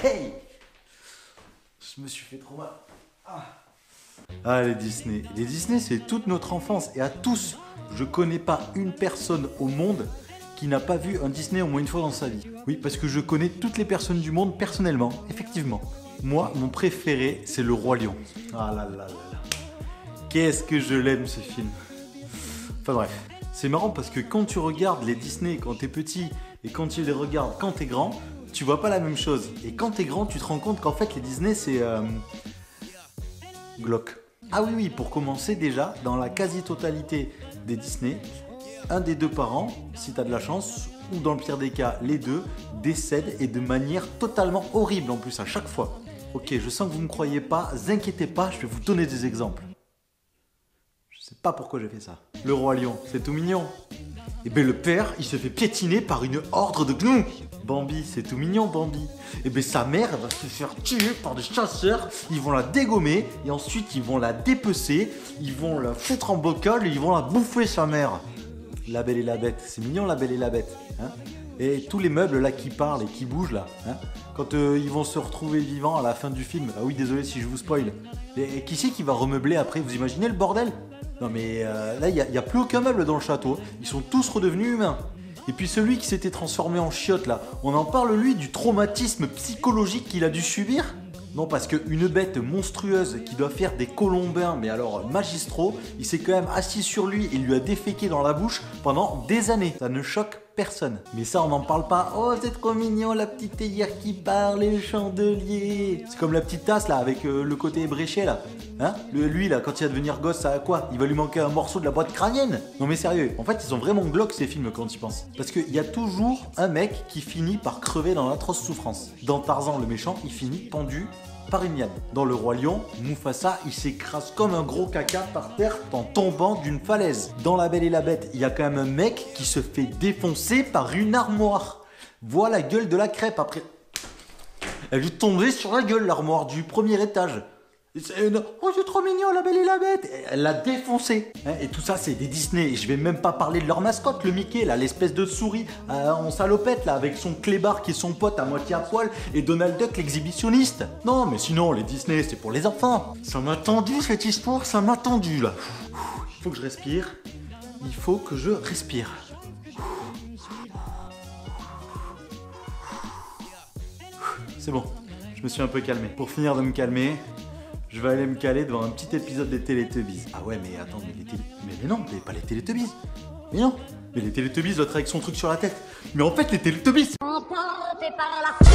Hey, je me suis fait trop mal. Ah, les Disney. Les Disney, c'est toute notre enfance. Et à tous, je connais pas une personne au monde qui n'a pas vu un Disney au moins une fois dans sa vie. Oui, parce que je connais toutes les personnes du monde personnellement, effectivement. Moi, mon préféré, c'est Le Roi Lion. Ah là là là là. Qu'est-ce que je l'aime, ce film. Enfin bref. C'est marrant parce que quand tu regardes les Disney quand t'es petit et quand tu les regardes quand t'es grand, tu vois pas la même chose. Et quand t'es grand, tu te rends compte qu'en fait, les Disney, c'est... glauque. Ah oui, oui, pour commencer déjà, dans la quasi-totalité des Disney, un des deux parents, si t'as de la chance, ou dans le pire des cas, les deux, décèdent et de manière totalement horrible en plus à chaque fois. Ok, je sens que vous ne me croyez pas, inquiétez pas, je vais vous donner des exemples. Je sais pas pourquoi j'ai fait ça. Le Roi Lion, c'est tout mignon. Et ben le père, il se fait piétiner par une horde de gnous. Bambi, c'est tout mignon Bambi. Et ben sa mère, elle va se faire tuer par des chasseurs. Ils vont la dégommer et ensuite ils vont la dépecer. Ils vont la foutre en bocal et ils vont la bouffer sa mère. La Belle et la Bête, c'est mignon La Belle et la Bête. Hein, et tous les meubles là qui parlent et qui bougent là. Hein, quand ils vont se retrouver vivants à la fin du film. Ah oui, désolé si je vous spoil. Et qui c'est qui va remeubler après? Vous imaginez le bordel? Non mais là, il n'y a plus aucun meuble dans le château. Ils sont tous redevenus humains. Et puis celui qui s'était transformé en chiotte là, on en parle lui du traumatisme psychologique qu'il a dû subir? Non, parce qu'une bête monstrueuse qui doit faire des colombins, mais alors magistraux, il s'est quand même assis sur lui et lui a déféqué dans la bouche pendant des années. Ça ne choque personne. Mais ça, on n'en parle pas. Oh, c'est trop mignon, la petite théière qui parle, les chandeliers. C'est comme la petite tasse là, avec le côté ébréché là. Hein, lui là, quand il va devenir gosse, ça a quoi? Il va lui manquer un morceau de la boîte crânienne? Non mais sérieux, en fait ils sont vraiment glauques ces films quand tu y penses. Parce qu'il y a toujours un mec qui finit par crever dans l'atroce souffrance. Dans Tarzan le méchant, il finit pendu par une liane. Dans Le Roi Lion, Mufasa, il s'écrase comme un gros caca par terre en tombant d'une falaise. Dans La Belle et la Bête, il y a quand même un mec qui se fait défoncer par une armoire. Vois la gueule de la crêpe après. Elle lui est tombée sur la gueule, l'armoire du premier étage. Oh, c'est trop mignon, La Belle et la Bête. Elle l'a défoncé. Et tout ça, c'est des Disney. Et je vais même pas parler de leur mascotte, le Mickey, là, l'espèce de souris en salopette, là, avec son clébard qui est son pote à moitié à poil, et Donald Duck, l'exhibitionniste. Non, mais sinon, les Disney, c'est pour les enfants. Ça m'a tendu, cette histoire, ça m'a tendu, là. Il faut que je respire. Il faut que je respire. C'est bon, je me suis un peu calmé. Pour finir de me calmer, je vais aller me caler devant un petit épisode des Teletubbies. Ah ouais, mais attends, mais non, mais pas les Teletubbies. Mais non, mais les Teletubbies, l'autre avec son truc sur la tête. Mais en fait, les Teletubbies... Emporté par la